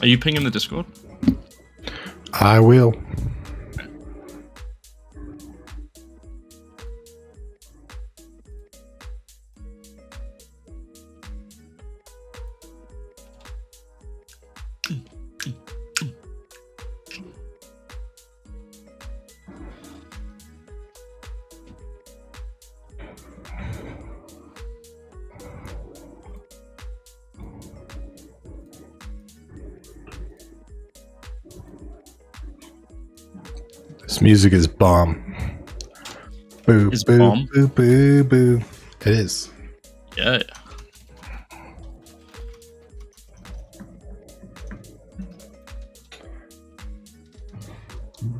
Are you pinging the Discord? I will. This music is bomb. Boo, Is boo, bomb? boo, boo, boo. It is. Yeah.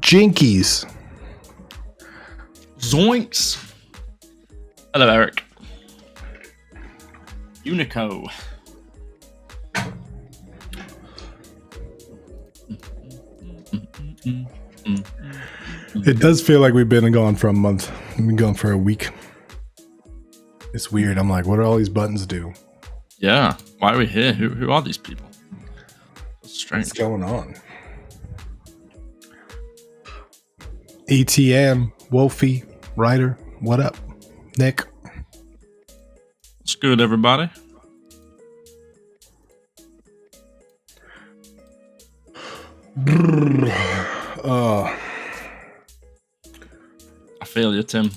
Jinkies. Zoinks. Hello, Eric. Unico. It does feel like we've been gone for a month. We've been gone for a week. It's weird. I'm like, what do all these buttons do? Yeah. Why are we here? Who are these people? That's strange. What's going on? ETM, Wolfie, Ryder, what up? Nick. What's good, everybody? I feel you, Tim.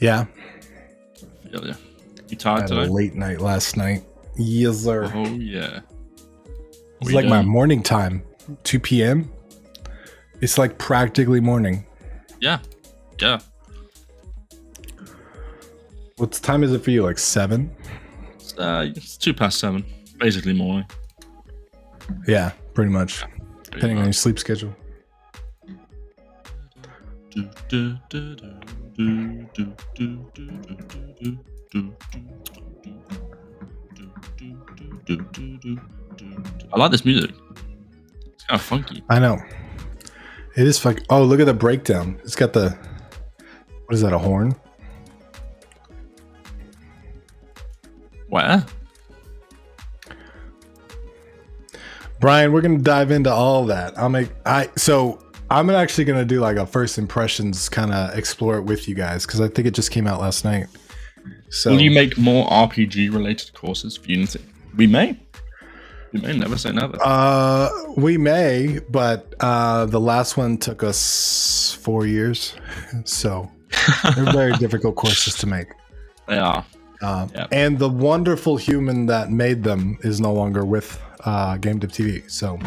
Yeah. I feel you. You I tired had a today? late night last night. Yes, sir. Oh, yeah. It's like my morning time. 2 p.m. It's like practically morning. Yeah. Yeah. What time is it for you? Like 7? It's 7:02. Basically morning. Yeah, pretty much. Depending on your sleep schedule. I like this music. It's kind of funky. I know. It is fucking. Oh, look at the breakdown. It's got the. What is that? A horn? Where? Brian, we're gonna dive into all that. I'm actually gonna do like a first impressions kind of explore it with you guys because I think it just came out last night. So Will you make more RPG related courses for Unity? We may. We may never say never. We may, but the last one took us 4 years, so they're very difficult courses to make. They are. Yep. And the wonderful human that made them is no longer with GameDev.tv. So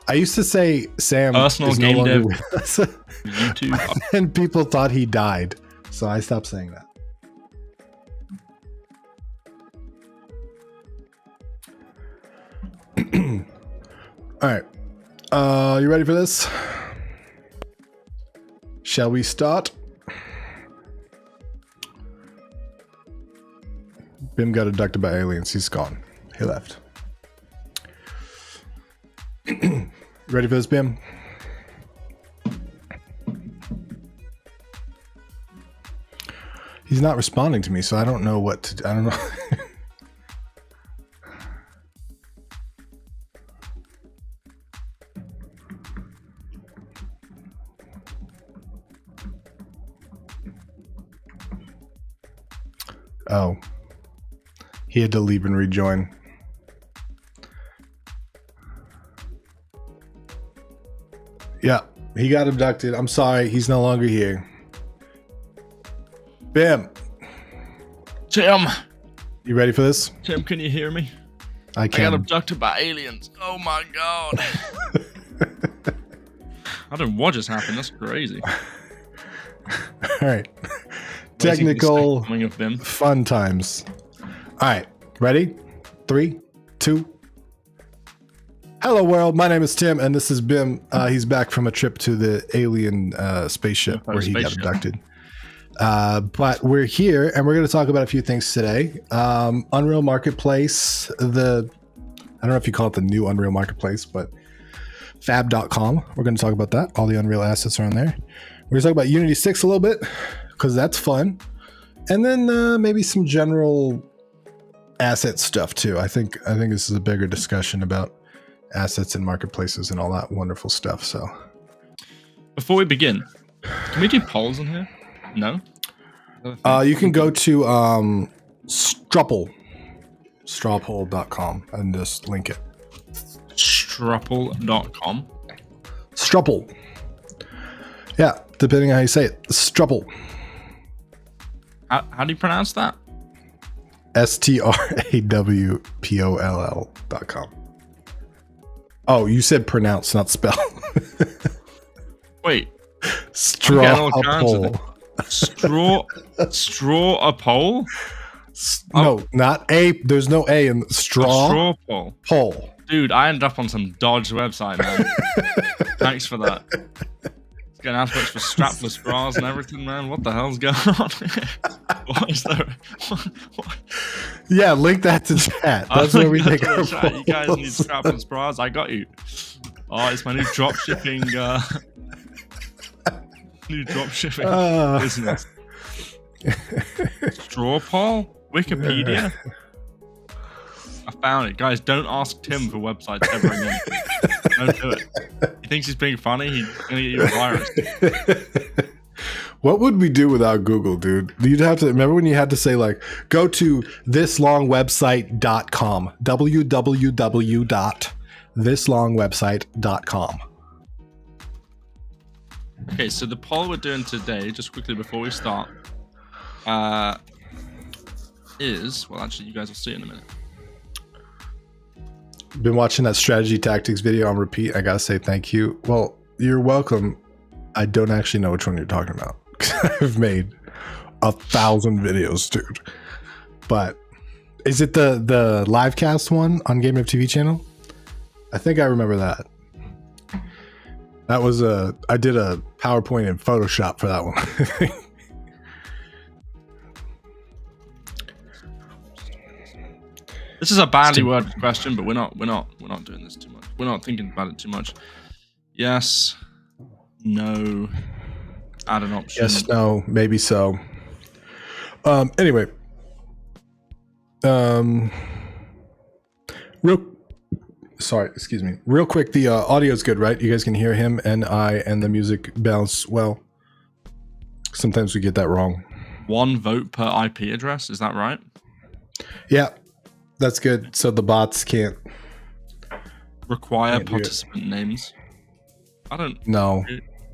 I used to say Sam Personal is no Game longer Dev with us, YouTube. and people thought he died. So I stopped saying that. All right. You ready for this? Shall we start? Bim got abducted by aliens. He's gone. He left. Ready for this, Bim? He's not responding to me, so I don't know what to do. I don't know. Oh. He had to leave and rejoin. Yeah, he got abducted. I'm sorry, he's no longer here. Bim, Tim, you ready for this? Tim, can you hear me? I I can. got abducted by aliens. Oh my god. I don't know what just happened. That's crazy. All right. Technical Coming of Bim. fun times. All right, ready? 3, 2. Hello, world. My name is Tim, and this is Bim. He's back from a trip to the alien spaceship where he got abducted. But we're here, and we're going to talk about a few things today. Unreal Marketplace, I don't know if you call it the new Unreal Marketplace, but fab.com. We're going to talk about that. All the Unreal assets are on there. We're going to talk about Unity 6 a little bit, because that's fun. And then maybe some general asset stuff too. I think this is a bigger discussion about assets and marketplaces and all that wonderful stuff. So before we begin, can we do polls on here? No. You can go to strawpoll.com and just link it. Struple.com. Struple. Yeah, depending on how you say it. Struple. How do you pronounce that? STRAWPOLL.com. Oh, you said pronounce, not spell. Wait. Straw poll. Straw a pole? No, not a. There's no a in straw poll. Poll. Dude, I ended up on some dodge website, man. Thanks for that. It's getting adverts for strapless bras and everything, man. What the hell's going on? What is there? What? Yeah, link that to chat. That's where we take our chat. You guys need strapless bras. I got you. Oh, it's my new dropshipping. Business. Straw poll? Wikipedia? I found it. Guys, don't ask Tim for websites ever again. Don't do it. He thinks he's being funny. He's going to get you a virus. What would we do without Google, dude? You'd have to remember when you had to say, like, go to thislongwebsite.com. www.thislongwebsite.com. Okay, so the poll we're doing today, just quickly before we start, is, well, actually, you guys will see it in a minute. Been watching that strategy tactics video on repeat. I gotta say thank you. Well, you're welcome. I don't actually know which one you're talking about. I've made 1,000 videos, dude. But is it the live cast one on GameDev.tv channel? I think I remember that. That was I did a PowerPoint in Photoshop for that one. This is a badly worded question, but we're not doing this too much. We're not thinking about it too much. Yes, no, add an option. Yes, no, maybe so. Anyway, excuse me. Real quick, the audio's good, right? You guys can hear him and I, and the music bounce well. Sometimes we get that wrong. 1 vote per IP address, is that right? Yeah, that's good. So the bots can't require participant names. I don't know.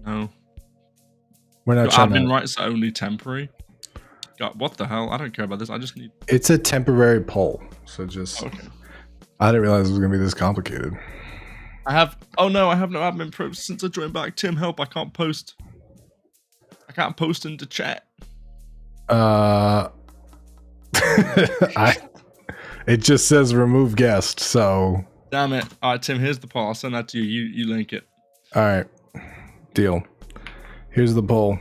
No. We're not Your admin rights are only temporary. God, what the hell? I don't care about this. I just need. It's a temporary poll, so just. Okay. I didn't realize it was gonna be this complicated. Oh no, I have no admin probes since I joined back. Tim, help! I can't post. I can't post into chat. It just says remove guest, so. Damn it! All right, Tim. Here's the poll. I'll send that to you. You link it. All right. Deal. Here's the poll.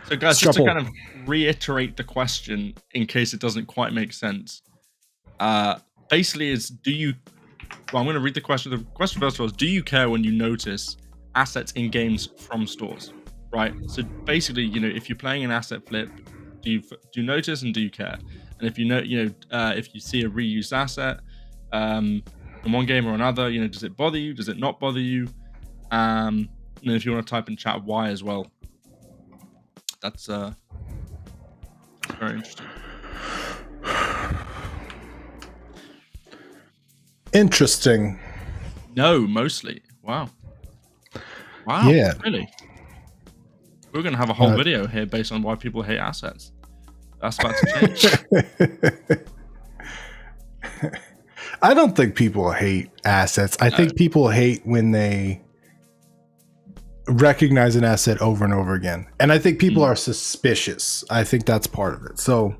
So, guys, just to kind of reiterate the question in case it doesn't quite make sense. Basically, is I'm going to read the question. The question first of all is, do you care when you notice assets in games from stores? Right. So basically, if you're playing an asset flip, do you notice and do you care? And if if you see a reused asset in one game or another, does it bother you? Does it not bother you? And if you want to type in chat why as well, that's very interesting. Interesting. No, mostly. Wow. Yeah. Really? We're going to have a whole video here based on why people hate assets. That's about to change. I don't think people hate assets. I think people hate when they recognize an asset over and over again. And I think people are suspicious. I think that's part of it. So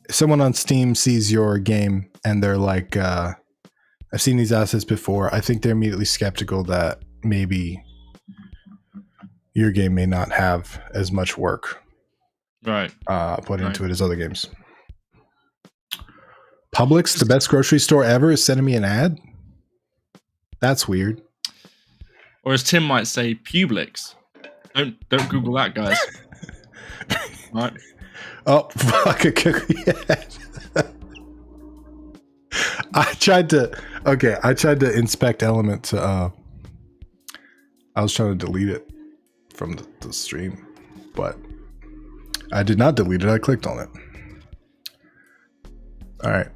if someone on Steam sees your game and they're like, I've seen these assets before, I think they're immediately skeptical that maybe your game may not have as much work put into it as other games. Publix, the best grocery store ever, is sending me an ad? That's weird. Or as Tim might say, Publix. Don't Google that, guys. Right. Oh, fuck a cookie ad. I tried to inspect element to I was trying to delete it from the stream, but I did not delete it. I clicked on it. All right.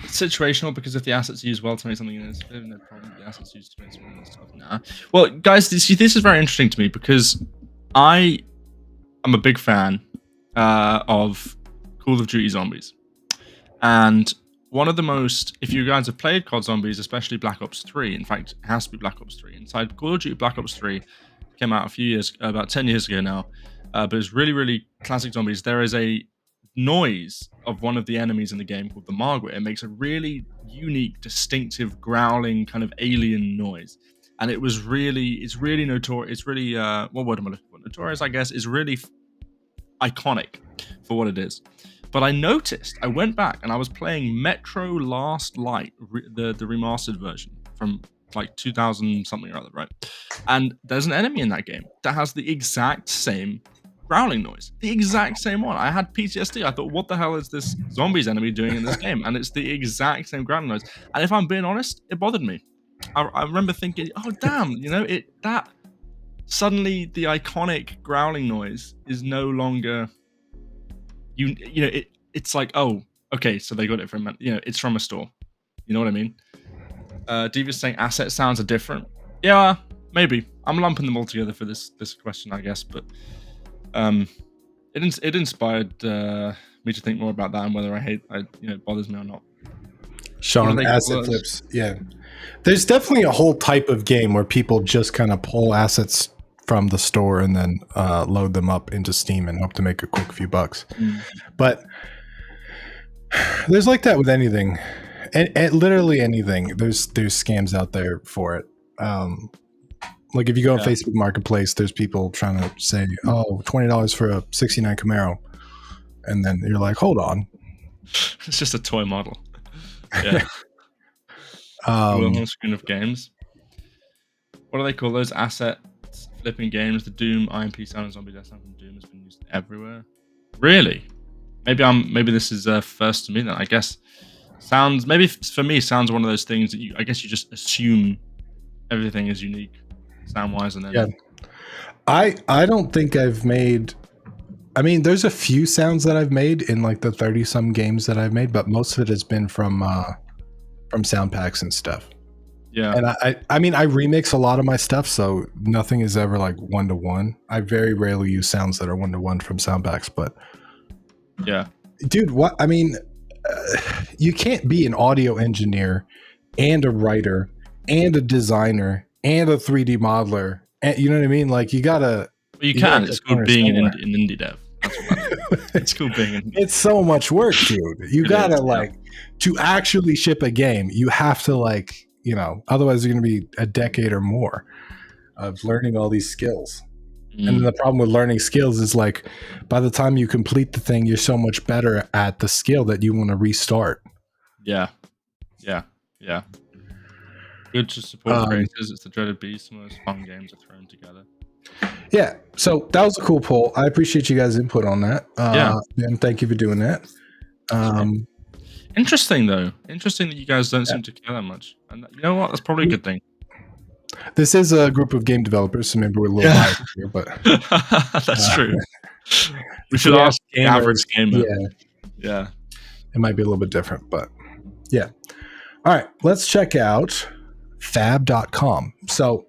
It's situational because if the assets are used well to make something, there's no problem. The assets used to make something stuff. Nah. Well, guys, this is very interesting to me because I am a big fan of Call of Duty Zombies, and one of the most, if you guys have played COD Zombies, especially Black Ops 3, in fact, it has to be Black Ops 3. Inside Call of Duty Black Ops 3 came out about 10 years ago now, but it's really, really classic zombies. There is a noise of one of the enemies in the game called the Margaret. It makes a really unique, distinctive, growling kind of alien noise. And it's really notorious. It's really, what word am I looking for? Notorious, I guess, is really iconic for what it is. But I noticed, I went back and I was playing Metro Last Light, the remastered version from like 2000 something or other, right? And there's an enemy in that game that has the exact same growling noise, the exact same one. I had PTSD. I thought, what the hell is this zombies enemy doing in this game? And it's the exact same growling noise. And if I'm being honest, it bothered me. I remember thinking, oh damn, that suddenly the iconic growling noise is no longer. It's like, oh, okay, so they got it from, it's from a store. You know what I mean? Diva's saying asset sounds are different. Yeah, maybe. I'm lumping them all together for this question, I guess. But it inspired me to think more about that and whether it bothers me or not. Sean, asset flips. Yeah. There's definitely a whole type of game where people just kind of pull assets from the store and then load them up into Steam and hope to make a quick few bucks. But there's like that with anything, and literally anything. There's scams out there for it. Like if you go on Facebook Marketplace, there's people trying to say, "Oh, $20 for a '69 Camaro," and then you're like, "Hold on, it's just a toy model." Yeah. Home screen of games. What do they call those asset flipping games? The Doom, IMP, Silent Zombie, Death from Doom has been used everywhere. Really? Maybe this is first to me then. I guess maybe for me sounds one of those things that you just assume everything is unique sound wise, and then I don't think I've made. I mean, there's a few sounds that I've made in like the 30 some games that I've made, but most of it has been from sound packs and stuff. Yeah. And I mean, I remix a lot of my stuff, so nothing is ever like 1-to-1. I very rarely use sounds that are 1-to-1 from sound packs, but yeah, dude, what I mean, you can't be an audio engineer and a writer and a designer and a 3D modeler, and you know what I mean? Like you gotta. Well, you can. It's called being an indie dev. It's cool being. It's so much work, dude. You gotta to actually ship a game. You have to otherwise you're gonna be a decade or more of learning all these skills. And then the problem with learning skills is like, by the time you complete the thing, you're so much better at the skill that you want to restart. Yeah. Good to support creators. It's the dreaded beast. Some of those fun games are thrown together. Yeah. So that was a cool poll. I appreciate you guys' input on that. And thank you for doing that. Interesting though. Interesting that you guys don't seem to care that much. And you know what? That's probably a good thing. This is a group of game developers, so maybe we're a little biased here, but that's true. We should ask the average gamer. Yeah. It might be a little bit different, but yeah. All right, let's check out fab.com. So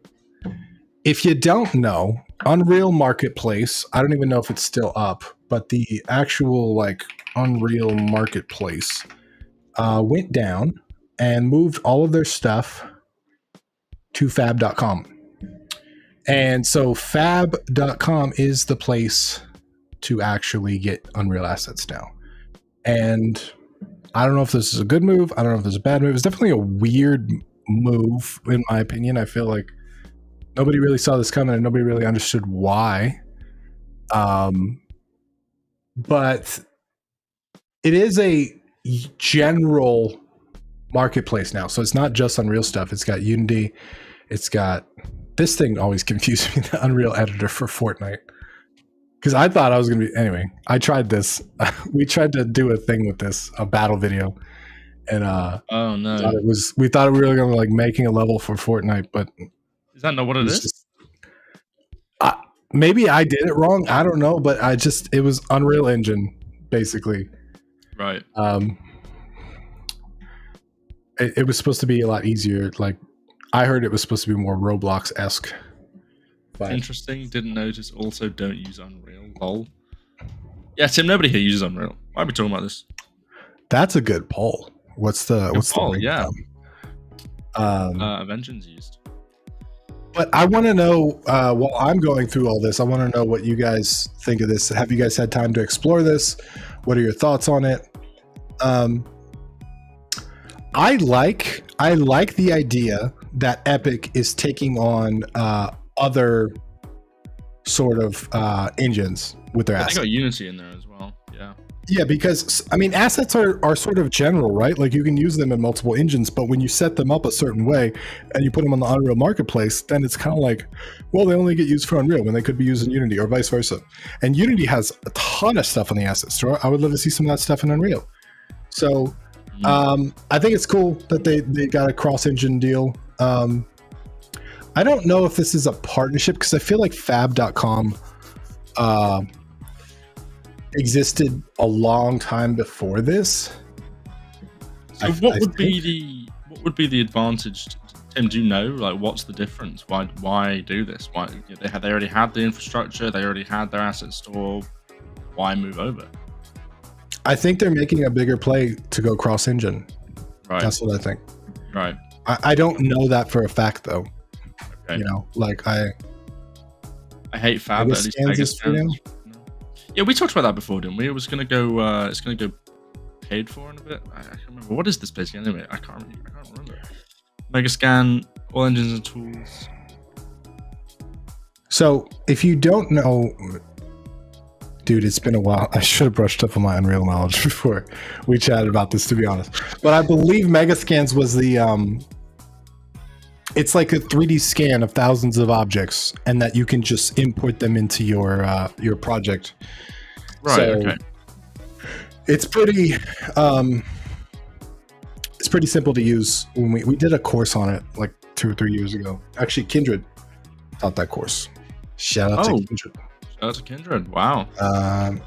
if you don't know, Unreal Marketplace, I don't even know if it's still up, but the actual Unreal Marketplace went down and moved all of their stuff to fab.com. And so fab.com is the place to actually get Unreal assets now. And I don't know if this is a good move. I don't know if this is a bad move. It's definitely a weird move, in my opinion. I feel like nobody really saw this coming and nobody really understood why. But it is a general marketplace now. So it's not just Unreal stuff. It's got Unity. It's got, this thing always confused me, the Unreal editor for Fortnite. Because I thought I was going to be, anyway, I tried this. We tried to do a thing with this, a battle video. and Oh no, we thought we were gonna like making a level for Fortnite, but is that not what it is? just, maybe I did it wrong. I don't know, but it was Unreal Engine basically. Right. It was supposed to be a lot easier. Like I heard it was supposed to be more Roblox-esque. Interesting. Didn't notice. Also, don't use Unreal. Lol. Yeah, Tim. Nobody here uses Unreal. Why are we talking about this? That's a good poll. What's the poll? Yeah. Avengers used. But I want to know, while I'm going through all this, I want to know what you guys think of this. Have you guys had time to explore this? What are your thoughts on it? I like the idea that Epic is taking on other sort of engines with their assets. They got Unity in there as well. Yeah, because I mean, assets are sort of general, right? Like you can use them in multiple engines, but when you set them up a certain way and you put them on the Unreal Marketplace, then it's kind of like, well, they only get used for Unreal when they could be used in Unity or vice versa. And Unity has a ton of stuff on the asset store. I would love to see some of that stuff in Unreal. So I think it's cool that they got a cross-engine deal. I don't know if this is a partnership because I feel like Fab.com existed a long time before this. So what would be the advantage? Tim, do you know? Like, what's the difference? Why do this? Why they already had the infrastructure, they already had their asset store. Why move over? I think they're making a bigger play to go cross-engine. Right. That's what I think. Right. I don't know that for a fact though. Okay. You know, like I hate Fab. At least Vegas fans. Yeah, we talked about that before, didn't we? It was gonna go. It's gonna go paid for in a bit. I can't remember. What is this basically anyway? I can't remember. Megascan, all engines and tools. So if you don't know, dude, it's been a while. I should have brushed up on my Unreal knowledge before we chatted about this, to be honest. But I believe Megascans was the it's like a 3D scan of thousands of objects, and that you can just import them into your project. Right. So okay. It's pretty simple to use. When we did a course on it like 2 or 3 years ago. Actually, Kindred taught that course. Shout out to Kindred. Shout out to Kindred. Wow. I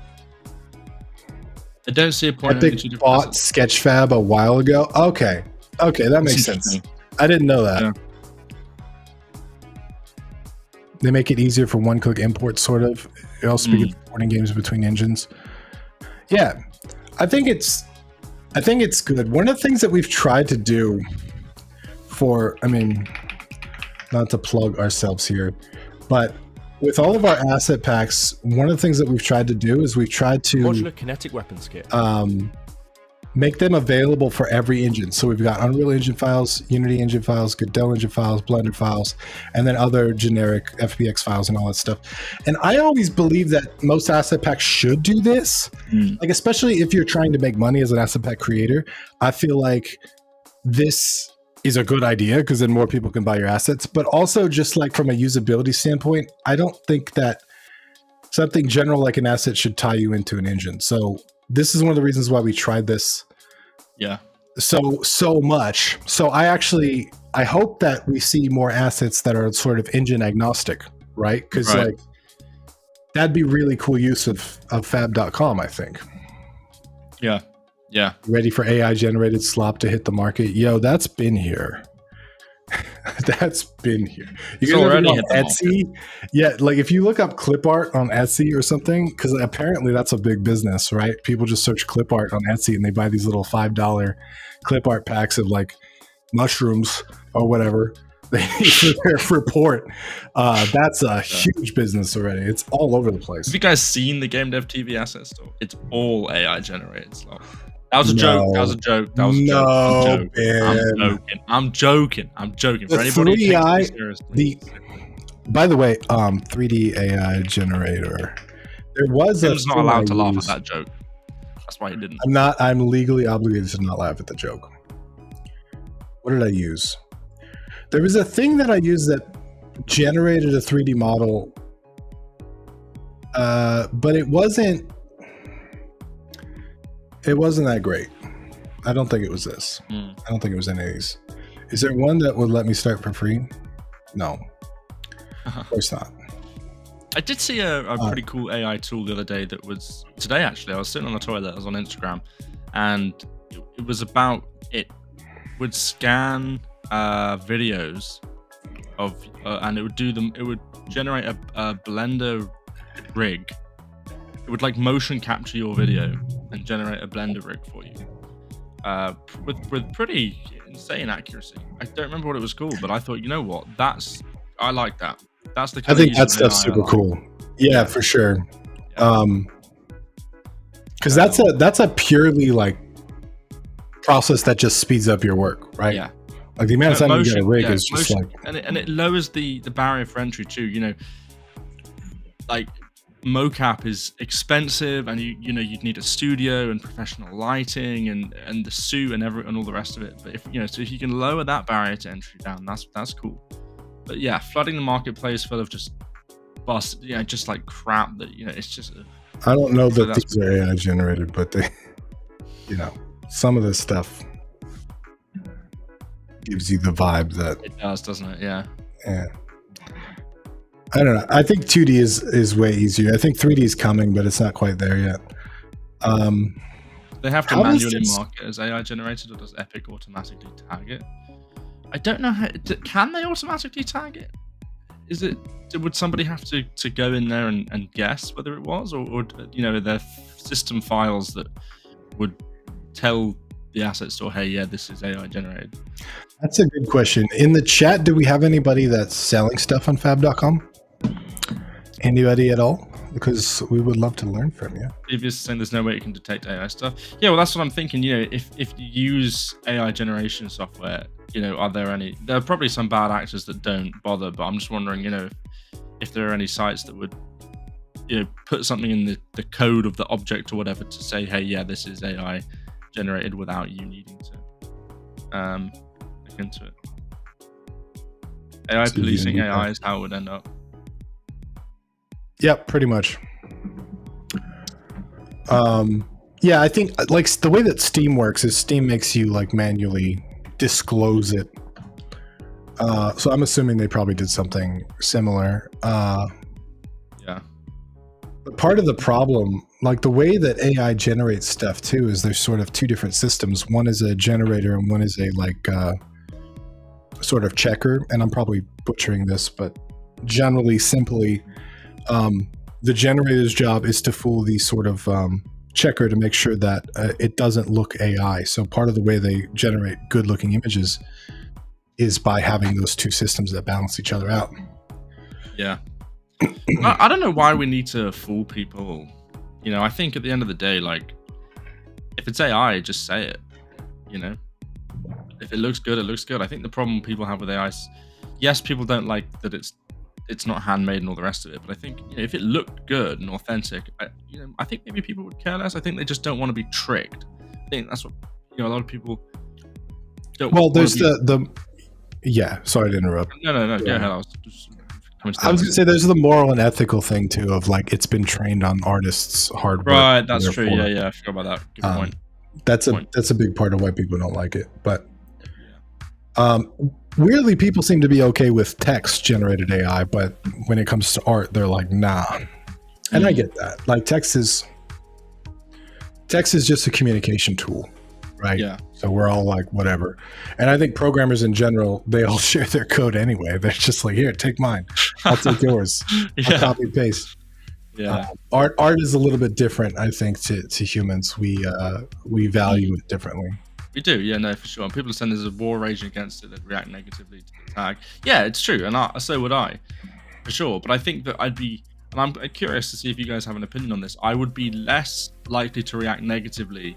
don't see a point. Epic bought Sketchfab a while ago. Okay, that makes sense. I didn't know that. Yeah. They make it easier for one-click import, sort of. It also begins importing games between engines. Yeah, I think it's good. One of the things that we've tried to do not to plug ourselves here, but with all of our asset packs, one of the things that we've tried to do is we've tried to modular kinetic weapons kit. Make them available for every engine. So we've got Unreal Engine files, Unity Engine files, Godot Engine files, Blender files, and then other generic FBX files and all that stuff. And I always believe that most asset packs should do this. Like, especially if you're trying to make money as an asset pack creator, I feel like this is a good idea because then more people can buy your assets. But also just like from a usability standpoint, I don't think that something general like an asset should tie you into an engine. So this is one of the reasons why we tried this. Yeah. So much. So I hope that we see more assets that are sort of engine agnostic, right? Because like that'd be really cool use of Fab.com, I think. Yeah. Yeah. Ready for AI generated slop to hit the market. Yo, that's been here. That's been here. You can already hit Etsy. Yeah, like if you look up clip art on Etsy or something, because apparently that's a big business, right? People just search clip art on Etsy and they buy these little $5 clip art packs of like mushrooms or whatever they need for their report. That's a huge business already. It's all over the place. Have you guys seen the GameDev.tv asset store? It's all AI generated stuff. That was a joke. That was a joke. That was a joke. I'm joking. The 3i, by the way, 3D AI generator. There was Tim's not allowed to laugh at that joke. That's why he didn't. I'm legally obligated to not laugh at the joke. What did I use? There was a thing that I used that generated a 3D model, but it wasn't that great. I don't think it was this. Hmm. I don't think it was any of these. Is there one that would let me start for free? No. Of course not. I did see a pretty cool AI tool the other day that was today actually. I was sitting on the toilet, I was on Instagram, and it was about it would scan videos of and it would do them. It would generate a Blender rig. It would like motion capture your video and generate a Blender rig for you with pretty insane accuracy. I don't remember what it was called, but I thought, you know what, I like that. That's the kind I think of that stuff's super cool. Yeah, for sure. Because that's a purely like process that just speeds up your work, right? Yeah. Like the amount of time you get a rig is just like, and it lowers the barrier for entry too. You know, like mocap is expensive, and you'd need a studio and professional lighting and the suit and all the rest of it. But if you can lower that barrier to entry down, that's cool. But yeah, flooding the marketplace full of just just like crap that it's just. I don't know that these are AI generated, but they, some of this stuff gives you the vibe that it does, doesn't it? Yeah. Yeah. I don't know. I think 2D is way easier. I think 3D is coming, but it's not quite there yet. They have to manually mark it as AI generated, or does Epic automatically tag it? I don't know how. Can they automatically tag it? Would somebody have to go in there and guess whether it was, or are there system files that would tell the asset store, hey, yeah, this is AI generated? That's a good question. In the chat, do we have anybody that's selling stuff on fab.com? Anybody at all? Because we would love to learn from you. If you're saying there's no way you can detect AI stuff, yeah, well, that's what I'm thinking. If you use AI generation software, are there any? There are probably some bad actors that don't bother, but I'm just wondering, if there are any sites that would, put something in the code of the object or whatever to say, hey, yeah, this is AI generated without you needing to look into it. AI policing AI is how it would end up. Yep, pretty much. Yeah, I think like the way that Steam works is Steam makes you like manually disclose it. So I'm assuming they probably did something similar. Yeah. But part of the problem, like the way that AI generates stuff too, is there's sort of two different systems. One is a generator and one is a like sort of checker. And I'm probably butchering this, but generally, simply, the generator's job is to fool the sort of checker to make sure that it doesn't look AI. So part of the way they generate good looking images is by having those two systems that balance each other out. Yeah. I don't know why we need to fool people. I think at the end of the day, like, if it's AI, just say it. If it looks good, it looks good. I think the problem people have with AI is, yes, people don't like that it's not handmade and all the rest of it. But I think if it looked good and authentic, I think maybe people would care less. I think they just don't want to be tricked. I think that's what a lot of people don't. Well, there's yeah. Sorry to interrupt. No. Go ahead. I was going to say there's the moral and ethical thing too of like it's been trained on artists' hard work. Right. That's true. Yeah. I forgot about that. Good point. That's a big part of why people don't like it. But weirdly, people seem to be okay with text-generated AI, but when it comes to art, they're like, nah. And I get that. Like text is just a communication tool, right? Yeah. So we're all like, whatever. And I think programmers in general, they all share their code anyway. They're just like, here, take mine. I'll take yours. I'll copy and paste. Yeah. Art is a little bit different, I think, to humans. We value it differently. We do, yeah, no, for sure. And people are saying there's a war raging against it that react negatively to the tag. Yeah, it's true, and so would I, for sure. But I think that I'd be, and I'm curious to see if you guys have an opinion on this. I would be less likely to react negatively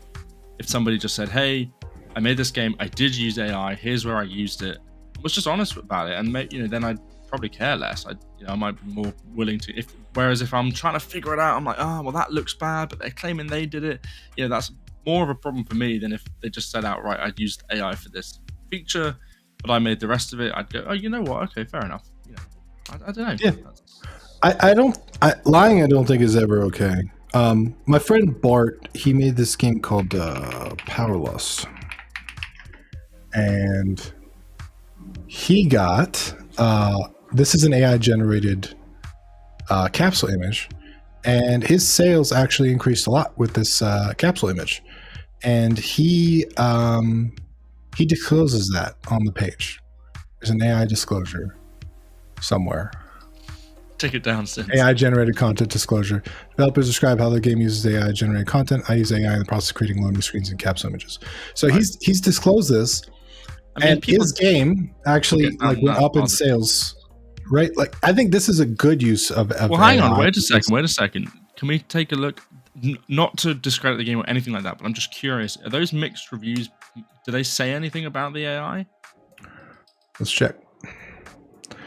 if somebody just said, "Hey, I made this game. I did use AI. Here's where I used it." I was just honest about it, and then I'd probably care less. I might be more willing to. Whereas if I'm trying to figure it out, I'm like, oh, well, that looks bad, but they're claiming they did it. That's more of a problem for me than if they just said outright, I used AI for this feature, but I made the rest of it. I'd go, oh, you know what? Okay, fair enough. I don't know. Yeah. Lying, I don't think is ever okay. My friend Bart, he made this game called Power Lust. and he got this is an AI generated capsule image, and his sales actually increased a lot with this capsule image, and he discloses that on the page. There's an AI disclosure somewhere. Take it down, Sim. AI generated content disclosure. Developers describe how their game uses AI generated content. I use AI in the process of creating loading screens and capsule images. So he's disclosed this, and his game actually like went up in sales, right? Like I think this is a good use of well, hang on, wait a second. Can we take a look? Not to discredit the game or anything like that, but I'm just curious. Are those mixed reviews? Do they say anything about the AI? Let's check.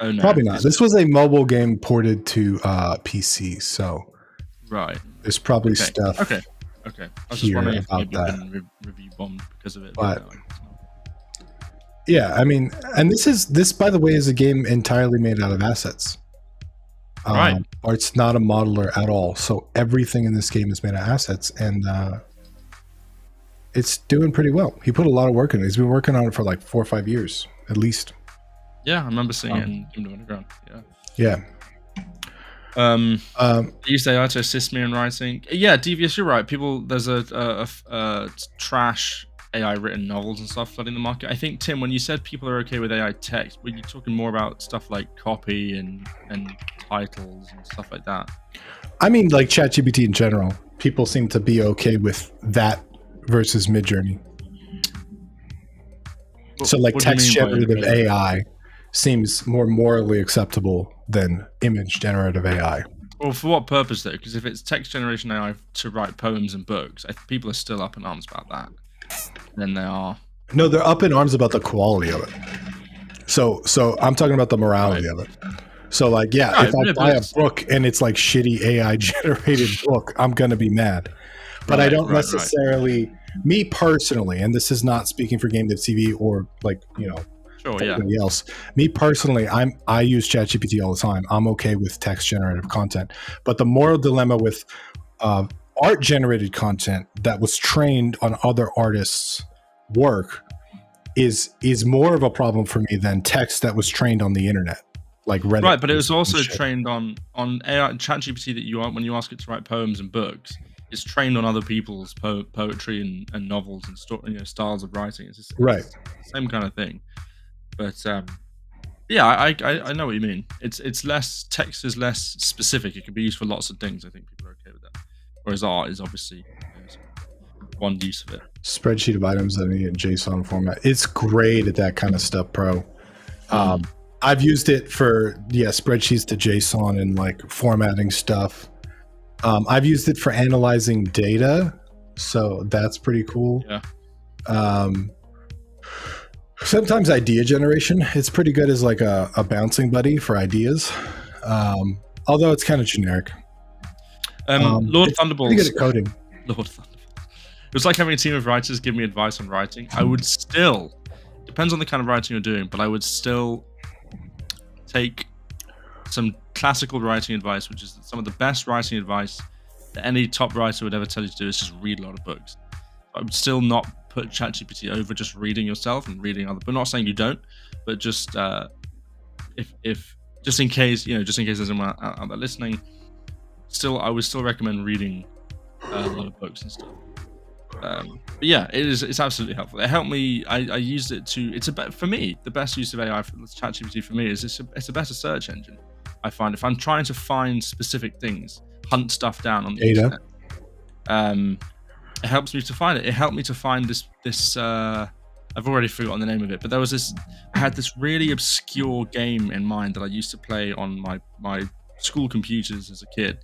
Oh, no. Probably not. This was a mobile game ported to PC, so right. There's probably stuff. Okay. I was just wondering if maybe been review bombed because of it. But yeah, I mean, and this by the way is a game entirely made out of assets. Right. Or it's not a modeler at all. So everything in this game is made out of assets, and it's doing pretty well. He put a lot of work in it. He's been working on it for like 4 or 5 years at least. Yeah, I remember seeing it in GameDev Underground. Yeah. I used AI to assist me in writing. Yeah, Devious, you're right. There's a trash AI written novels and stuff flooding the market. I think, Tim, when you said people are okay with AI text, were you talking more about stuff like copy and titles and stuff like that? I mean, like ChatGPT in general. People seem to be okay with that versus Midjourney. So like text generative AI seems more morally acceptable than image generative AI. Well, for what purpose though? Because if it's text generation AI to write poems and books, people are still up in arms about that. Then they are. No, they're up in arms about the quality of it. So I'm talking about the morality of it. So like, if I buy a book and it's like shitty AI generated book, I'm gonna be mad. But I don't necessarily, me personally, and this is not speaking for GameDev.tv or like anybody else. Me personally, I use ChatGPT all the time. I'm okay with text generative content, but the moral dilemma with art generated content that was trained on other artists' work is more of a problem for me than text that was trained on the internet, like Reddit. Right, but it was also trained on AI ChatGPT that when you ask it to write poems and books. It's trained on other people's poetry and novels and styles of writing. It's just, right, it's the same kind of thing. But I know what you mean. It's less text is less specific. It can be used for lots of things. I think people are okay with that. Whereas art is obviously one use of it. Spreadsheet of items that need in JSON format. It's great at that kind of stuff, bro. I've used it for spreadsheets to JSON and like formatting stuff. I've used it for analyzing data, so that's pretty cool. Yeah. Sometimes idea generation, it's pretty good as like a bouncing buddy for ideas, although it's kind of generic. Lord Thunderbolts. Pretty good at coding. Lord Thunderbolts. It was like having a team of writers give me advice on writing. I would still, depends on the kind of writing you're doing, but I would still take some classical writing advice, which is some of the best writing advice that any top writer would ever tell you to do is just read a lot of books. I would still not put ChatGPT over just reading yourself and reading other, but not saying you don't, but just if just in case there's anyone out there listening, I would still recommend reading a lot of books and stuff. But yeah, it's absolutely helpful. It helped me. I used it to. For me, the best use of AI for ChatGPT for me is it's a better search engine. I find if I'm trying to find specific things, hunt stuff down on the internet, it helps me to find it. It helped me to find this. I've already forgotten the name of it, but I had this really obscure game in mind that I used to play on my school computers as a kid,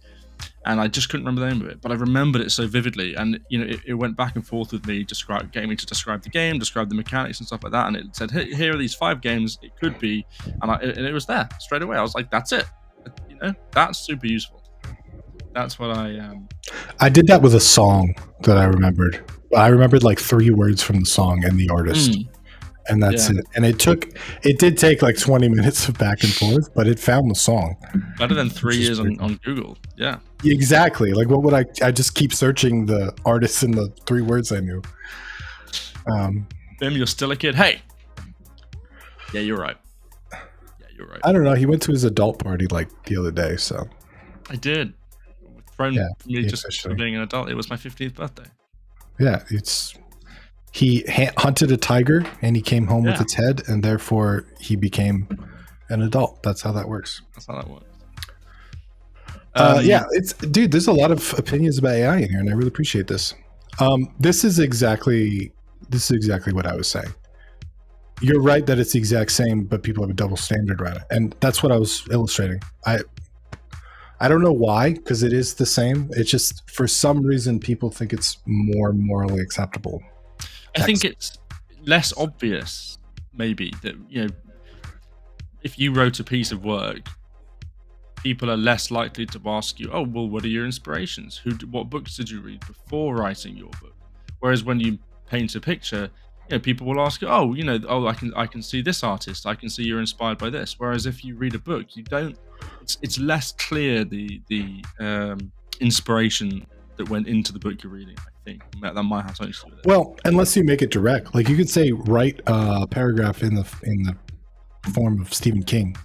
and I just couldn't remember the name of it, but I remembered it so vividly, and it went back and forth with me, describe the game, describe the mechanics and stuff like that, and it said, here are these 5 games it could be, and it was there straight away. I was like, that's it. That's super useful. That's what I did that with a song that I remembered. I remembered like 3 words from the song and the artist. And that's it. And it did take like 20 minutes of back and forth, but it found the song. Better than 3 years on Google. Yeah. Exactly. Like what would I just keep searching the artist and the 3 words I knew. Bim, you're still a kid. Hey. Yeah, you're right. Yeah, you're right. I don't know. He went to his adult party like the other day, so I did. Thrown me just for being an adult. It was my 15th birthday. Yeah, he hunted a tiger and he came home with its head, and therefore he became an adult. That's how that works. That's how that works. Dude, there's a lot of opinions about AI in here, and I really appreciate this. This is exactly what I was saying. You're right that it's the exact same, but people have a double standard around it, and that's what I was illustrating. I don't know why, because it is the same. It's just for some reason people think it's more morally acceptable. I think it's less obvious, maybe, that if you wrote a piece of work, people are less likely to ask you, "Oh, well, what are your inspirations? What books did you read before writing your book?" Whereas when you paint a picture, people will ask you, "Oh, I can see this artist. I can see you're inspired by this." Whereas if you read a book, you don't. It's less clear the inspiration that went into the book you're reading. I think that might have something to do with it. Well, unless you make it direct, like you could say, write a paragraph in the form of Stephen King,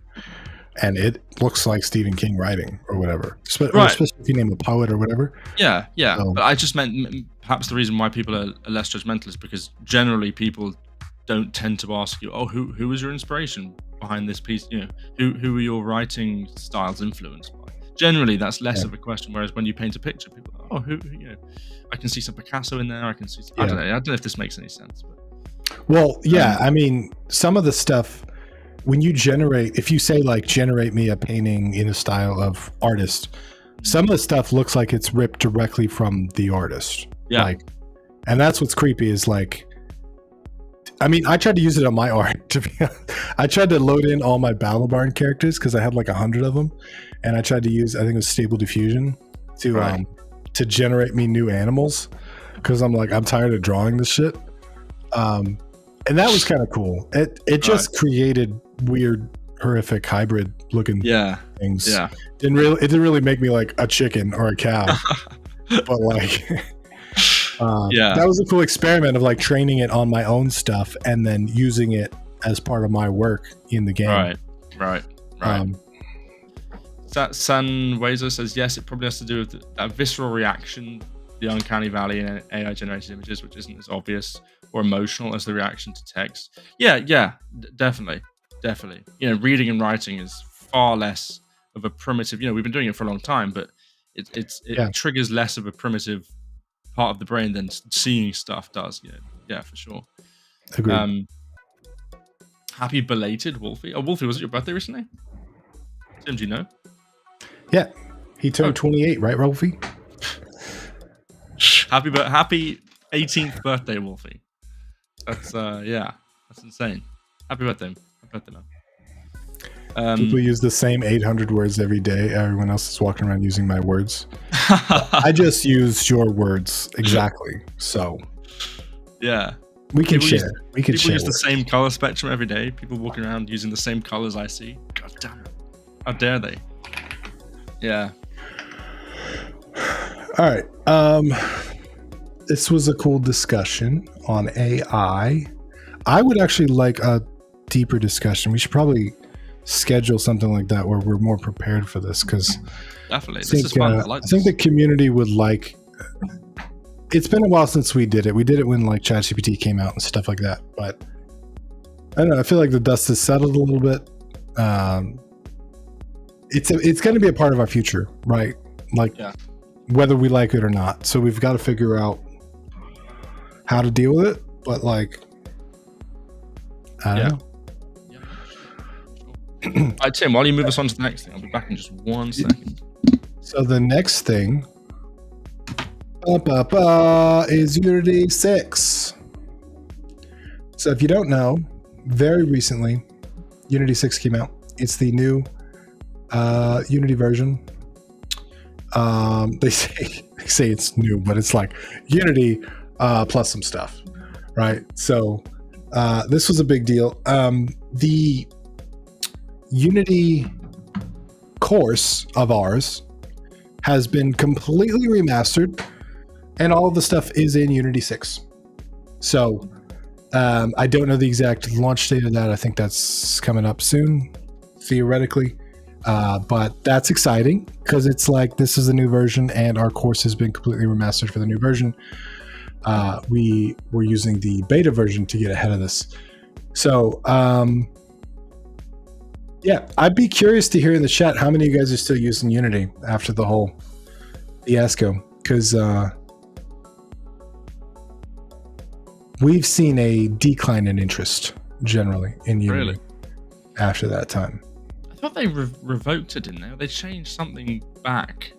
and it looks like Stephen King writing or whatever. Especially if you name a poet or whatever. Yeah. But I just meant perhaps the reason why people are less judgmental is because generally people don't tend to ask you, "Oh, who was your inspiration behind this piece? Who are your writing styles influenced by?" Generally, that's less of a question. Whereas when you paint a picture, people are, "Oh, who I can see some Picasso in there. I can see some, I don't know if this makes any sense." But, well, yeah, I mean, some of the stuff when you generate, if you say like generate me a painting in a style of artist, some of the stuff looks like it's ripped directly from the artist. Yeah. And that's what's creepy is like, I mean, I tried to use it on my art. To be honest. I tried to load in all my Battlebarn characters because I had like 100 of them, and I tried to use, I think it was Stable Diffusion to generate me new animals because I'm like, I'm tired of drawing this shit. And that was kind of cool. It just created weird, horrific hybrid looking things. Yeah, it didn't really make me like a chicken or a cow, but like. That was a cool experiment of like training it on my own stuff and then using it as part of my work in the game. Right. San Wazer says yes, it probably has to do with that visceral reaction, the uncanny valley in AI generated images, which isn't as obvious or emotional as the reaction to text. Definitely. Reading and writing is far less of a primitive. We've been doing it for a long time, but it triggers less of a primitive part of the brain than seeing stuff does. For sure. Agreed. Happy belated Wolfie. Oh, Wolfie, was it your birthday recently? Tim, do you know? Yeah, he turned 28, right, Wolfie? Happy 18th birthday, Wolfie. That's that's insane. Happy birthday. Man. People use the same 800 words every day. Everyone else is walking around using my words. I just use your words exactly. So we can share. People use the same color spectrum every day. People walking around using the same colors I see. God damn it! How dare they? Yeah. All right. This was a cool discussion on AI. I would actually like a deeper discussion. We should probably schedule something like that where we're more prepared for this because definitely this is fun. I think the community would like. It's been a while since we did it. We did it when like ChatGPT came out and stuff like that. But I don't know. I feel like the dust has settled a little bit. It's going to be a part of our future, right? Like whether we like it or not. So we've got to figure out how to deal with it. But like, I don't know. All right, Tim, while you move us on to the next thing, I'll be back in just 1 second. So the next thing is Unity 6. So if you don't know, very recently, Unity 6 came out. It's the new Unity version. They say it's new, but it's like Unity plus some stuff, right? So this was a big deal. The Unity course of ours has been completely remastered, and all of the stuff is in Unity 6. So I don't know the exact launch date of that. I think that's coming up soon, theoretically. But that's exciting because it's like this is a new version and our course has been completely remastered for the new version. We were using the beta version to get ahead of this. So, yeah, I'd be curious to hear in the chat how many of you guys are still using Unity after the whole fiasco, because we've seen a decline in interest generally in Unity after that time. I thought they revoked it, didn't they? They changed something back.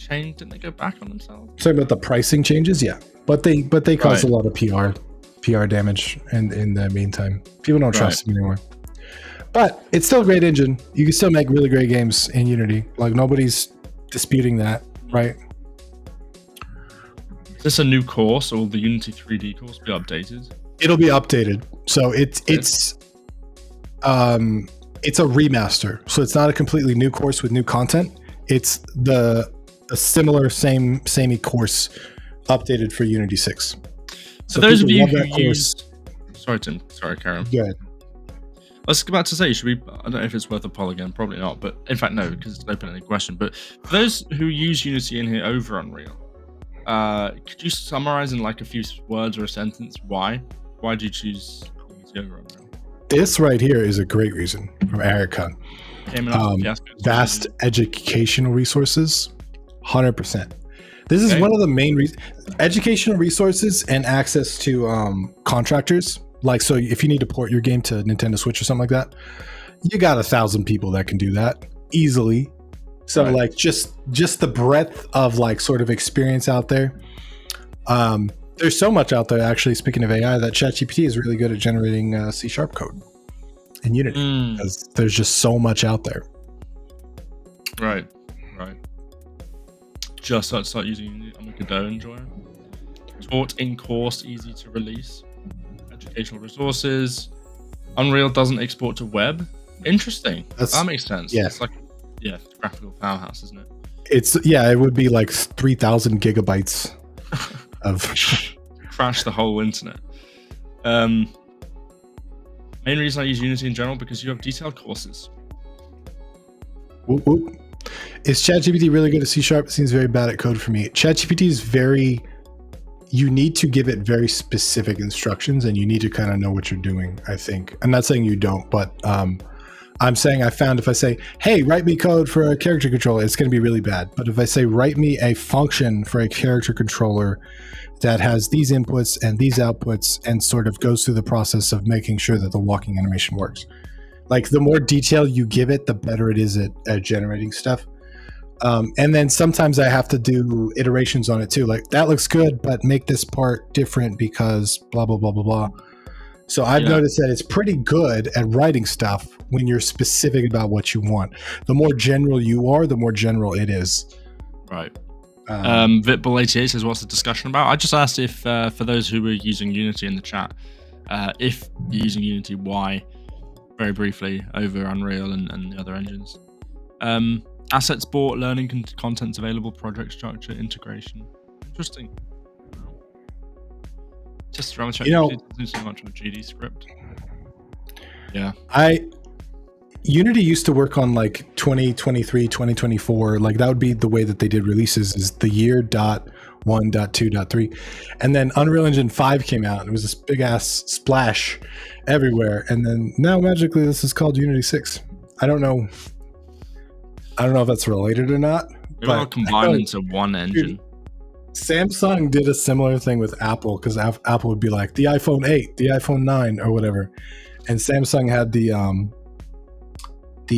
Didn't they go back on themselves? Talking about the pricing changes, yeah, but they caused a lot of PR damage in the meantime. People don't trust them anymore. But it's still a great engine. You can still make really great games in Unity. Like nobody's disputing that, right? Is this a new course, or will the Unity 3D course be updated? It'll be updated. So it's a remaster. So it's not a completely new course with new content. It's a similar samey course updated for Unity 6. So those of you who use... Sorry, Tim. Sorry, Karen. Go ahead. I was about to say, should we... I don't know if it's worth a poll again. Probably not. But in fact, no, because it's an open-ended question. But for those who use Unity in here over Unreal, could you summarize in like a few words or a sentence why? Why do you choose Unity over Unreal? This right here is a great reason from Erica. Vast educational resources, 100%. This is one of the main reasons. Educational resources and access to contractors. Like, so if you need to port your game to Nintendo Switch or something like that, you got 1,000 people that can do that easily. So like just the breadth of like sort of experience out there. There's so much out there, actually, speaking of AI, that ChatGPT is really good at generating C# code in Unity because there's just so much out there. Right. Just start using Unity. I'm a Godot enjoyer. Taught in course, easy to release. Educational resources. Unreal doesn't export to web. Interesting. That makes sense. Yeah. It's like, graphical powerhouse, isn't it? It would be like 3,000 gigabytes of crash the whole internet. Main reason I use Unity in general because you have detailed courses. Whoop, whoop. Is ChatGPT really good at C#? It seems very bad at code for me. ChatGPT is you need to give it very specific instructions and you need to kind of know what you're doing, I think. I'm not saying you don't, but I'm saying I found if I say, hey, write me code for a character controller, it's going to be really bad. But if I say, write me a function for a character controller that has these inputs and these outputs and sort of goes through the process of making sure that the walking animation works. Like the more detail you give it, the better it is at generating stuff. And then sometimes I have to do iterations on it too. Like that looks good, but make this part different because blah, blah, blah, blah, blah. So I've noticed that it's pretty good at writing stuff when you're specific about what you want. The more general you are, the more general it is. Right. Vitbull88 says, what's the discussion about? I just asked if, for those who were using Unity in the chat, if you're using Unity, why? Very briefly, over Unreal and the other engines. Assets bought, learning content's available, project structure, integration. Interesting. Just around check, do so much with GD script. Yeah. Unity used to work on like 2023, 2024. Like that would be the way that they did releases, is the year .1.2.3. And then Unreal Engine 5 came out and it was this big ass splash everywhere. And then now magically this is called Unity 6. I don't know if that's related or not. They all combined into one engine. Samsung did a similar thing with Apple because Apple would be like the iPhone 8, the iPhone 9 or whatever. And Samsung had the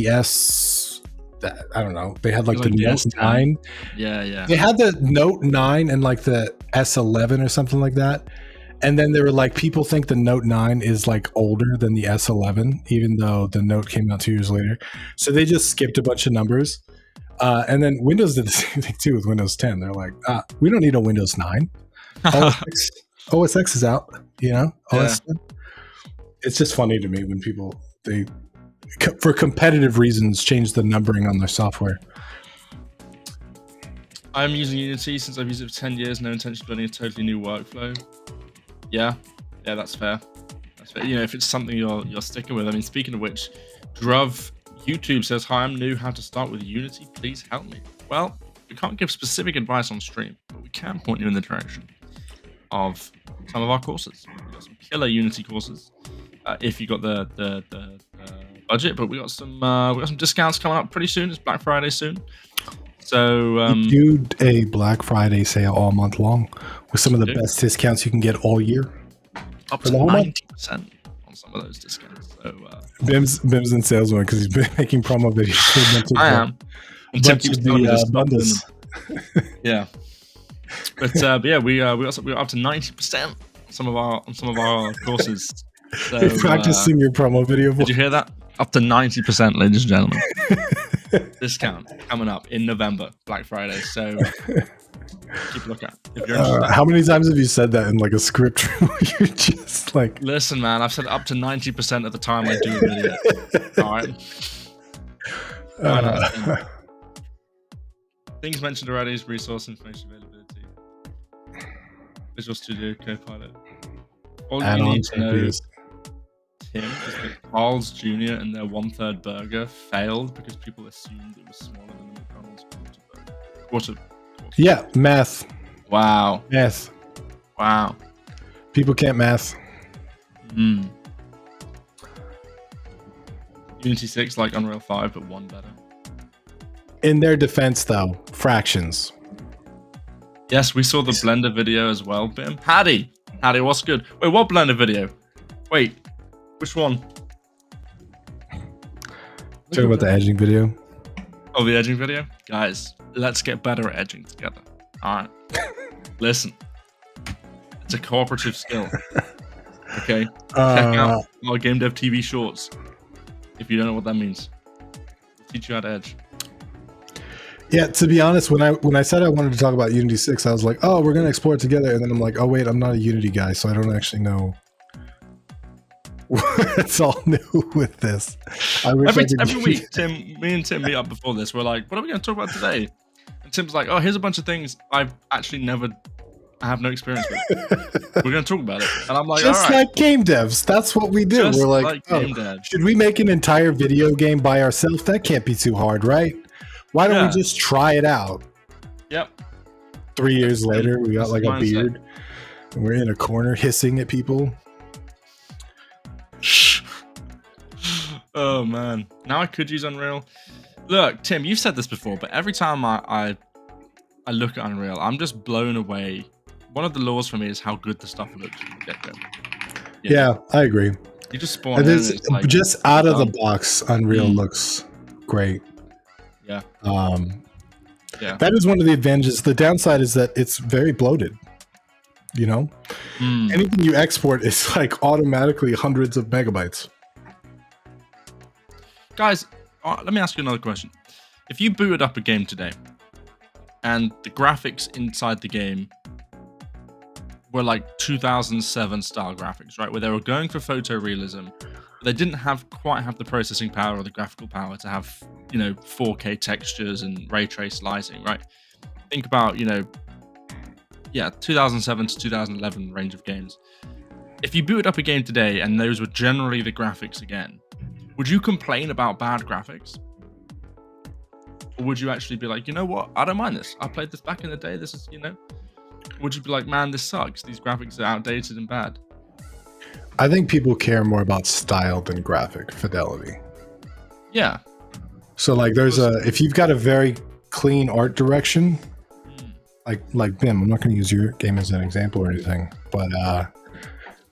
S, I don't know. They had like the Note 9. Yeah. They had the Note 9 and like the S11 or something like that. And then they were like, people think the Note 9 is like older than the S11, even though the Note came out 2 years later. So they just skipped a bunch of numbers. And then Windows did the same thing too with Windows 10. They're like, we don't need a Windows 9. OS X is out, OS 10. It's just funny to me when people, for competitive reasons, change the numbering on their software. I'm using Unity since I've used it for 10 years. No intention of building a totally new workflow. Yeah. Yeah, that's fair. That's fair. You know, if it's something you're sticking with. I mean, speaking of which, Druv YouTube says, "Hi, I'm new. How to start with Unity? Please help me." Well, we can't give specific advice on stream, but we can point you in the direction of some of our courses. We've got some killer Unity courses if you got the budget, but we got some discounts coming up pretty soon. It's Black Friday soon. So we do a Black Friday sale all month long with some of the best discounts you can get all year. Up to 90% on some of those discounts. So Bim's in sales mode because he's been making promo videos. I am. And Tim keeps telling me to stop doing them. Yeah. But yeah, we got up to 90% on some of our courses. So, you're practicing your promo video. Did you hear that? Up to 90%, ladies and gentlemen. Discount coming up in November, Black Friday. So keep a look at. If you're interested. How many times have you said that in like a script? You're just like, listen, man. I've said up to 90% of the time I do a video. All right. Things mentioned already is resource information availability, Visual Studio Copilot. All you need to know, Tim, is that Carl's Jr. and their 1/3 burger failed because people assumed it was smaller than the McDonald's quarter. Yeah, math. Wow. Math. Wow. People can't math. Unity 6 like Unreal 5, but one better. In their defense, though, fractions. Yes, we saw the Blender video as well, Bim. Hattie, what's good? Wait, what Blender video? Wait, which one? Talking about the edging video. Oh, the edging video? Guys, let's get better at edging together. All right. Listen, it's a cooperative skill. Okay? Check out our GameDev.tv shorts. If you don't know what that means, we'll teach you how to edge. Yeah, to be honest, when I said I wanted to talk about Unity 6, I was like, oh, we're going to explore it together. And then I'm like, oh, wait, I'm not a Unity guy, so I don't actually know what's all new with this. Every week, me and Tim meet up before this. We're like, what are we going to talk about today? And Tim's like, oh, here's a bunch of things I've actually I have no experience with. We're going to talk about it. And I'm like, just all right. like game devs. That's what we do. We're like game devs. Should we make an entire video game by ourselves? That can't be too hard, right? Why don't we just try it out? Yep. 3 years later, we got like a beard. And we're in a corner hissing at people. Oh, man. Now I could use Unreal. Look, Tim, you've said this before, but every time I look at Unreal, I'm just blown away. One of the laws for me is how good the stuff looks from the get-go. Yeah, I agree. You just spawn in, it's like, just out of the box, Unreal looks great. Yeah. That is one of the advantages. The downside is that it's very bloated. You know, anything you export is like automatically hundreds of megabytes. Guys, let me ask you another question. If you booted up a game today and the graphics inside the game were like 2007 style graphics, right? Where they were going for photorealism, but they didn't quite have the processing power or the graphical power to have, 4K textures and ray trace lighting, right? Think about, 2007 to 2011 range of games. If you booted up a game today and those were generally the graphics again, would you complain about bad graphics? Or would you actually be like, you know what? I don't mind this. I played this back in the day. This is, Would you be like, man, this sucks. These graphics are outdated and bad. I think people care more about style than graphic fidelity. Yeah. So like if you've got a very clean art direction, like Bim, I'm not going to use your game as an example or anything, but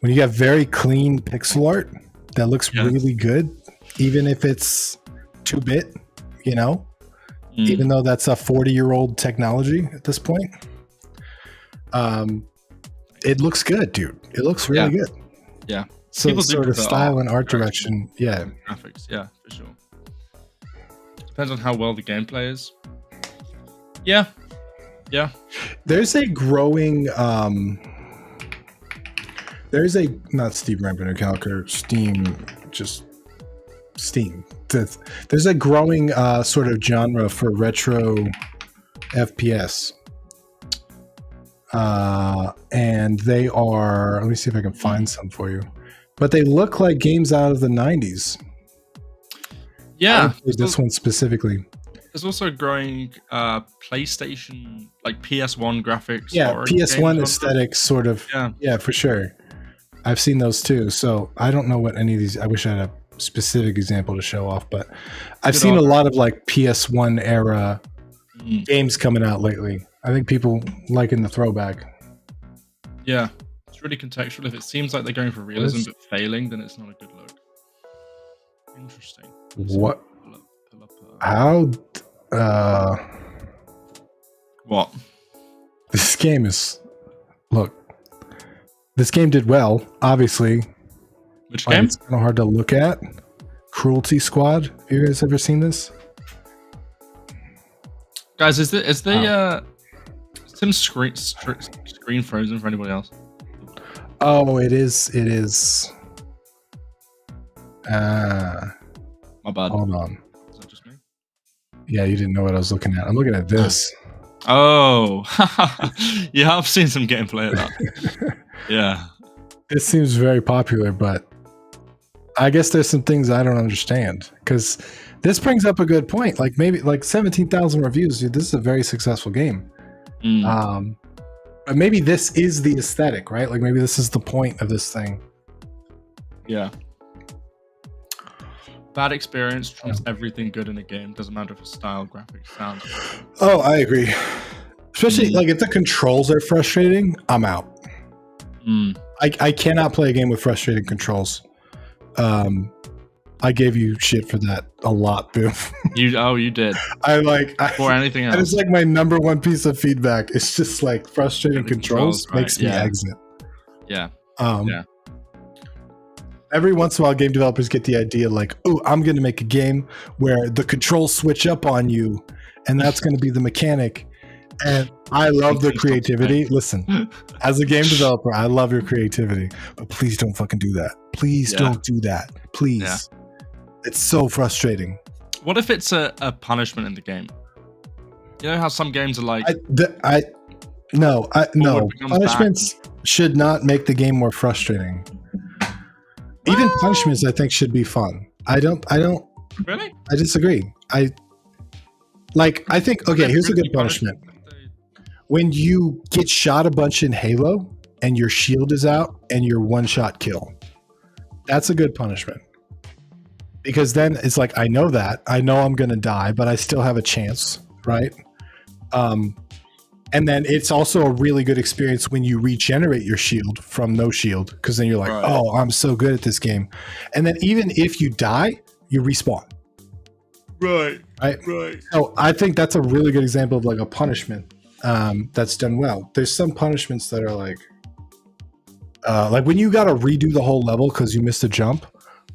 when you got very clean pixel art that looks really good, even if it's 2-bit, even though that's a 40-year-old technology at this point, it looks good, dude. It looks really good. Yeah. So people sort of style and art direction. Yeah. Graphics. Yeah, for sure. Depends on how well the gameplay is. Yeah. Yeah. There's a growing, not Steam Revenue Calculator, Steam. There's a growing sort of genre for retro FPS. and they are. Let me see if I can find some for you. But they look like games out of the 90s. Yeah, this one specifically. There's also growing PlayStation, like PS1 graphics. Yeah, PS1 aesthetic, sort of. Yeah, for sure. I've seen those too. So I don't know what any of these. I wish I had a specific example to show off, but I've seen a lot of like PS1 era games coming out lately. I think people liking the throwback. Yeah, it's really contextual. If it seems like they're going for realism but failing, then it's not a good look. Interesting. What? How? What? This game is. Look. This game did well, obviously. Which game? It's kind of hard to look at. Cruelty Squad. Have you guys ever seen this? Guys, is Tim's screen frozen for anybody else? Oh, it is. It is. My bad. Hold on. Is that just me? Yeah, you didn't know what I was looking at. I'm looking at this. Oh, yeah, I've seen some gameplay of that. Yeah. It seems very popular, but I guess there's some things I don't understand, because this brings up a good point. Like maybe like 17,000 reviews. Dude, this is a very successful game. But maybe this is the aesthetic, right? Like maybe this is the point of this thing. Yeah. Bad experience trumps everything good in a game. Doesn't matter if it's style, graphics, sound. Oh, I agree. Especially like if the controls are frustrating, I'm out. I cannot play a game with frustrating controls. I gave you shit for that a lot, Bim. You did. For anything else. And it's like my number one piece of feedback. It's just like frustrating controls makes me exit. Yeah. Every once in a while, game developers get the idea like, oh, I'm going to make a game where the controls switch up on you, and that's going to be the mechanic. And I love the creativity. Listen, as a game developer, I love your creativity, but please don't fucking do that. Please don't do that. Please. Yeah. It's so frustrating. What if it's a punishment in the game? You know how some games are like... No. Punishments should not make the game more frustrating. Even punishments, I think, should be fun. I don't. Really? I disagree. I think, okay, here's a good punishment. When you get shot a bunch in Halo and your shield is out and you're one-shot kill. That's a good punishment. Because then it's like, I know I'm going to die, but I still have a chance, right? And then it's also a really good experience when you regenerate your shield from no shield, because then you're like, oh, I'm so good at this game. And then even if you die, you respawn. Right. So I think that's a really good example of like a punishment that's done well. There's some punishments that are like when you got to redo the whole level because you missed a jump.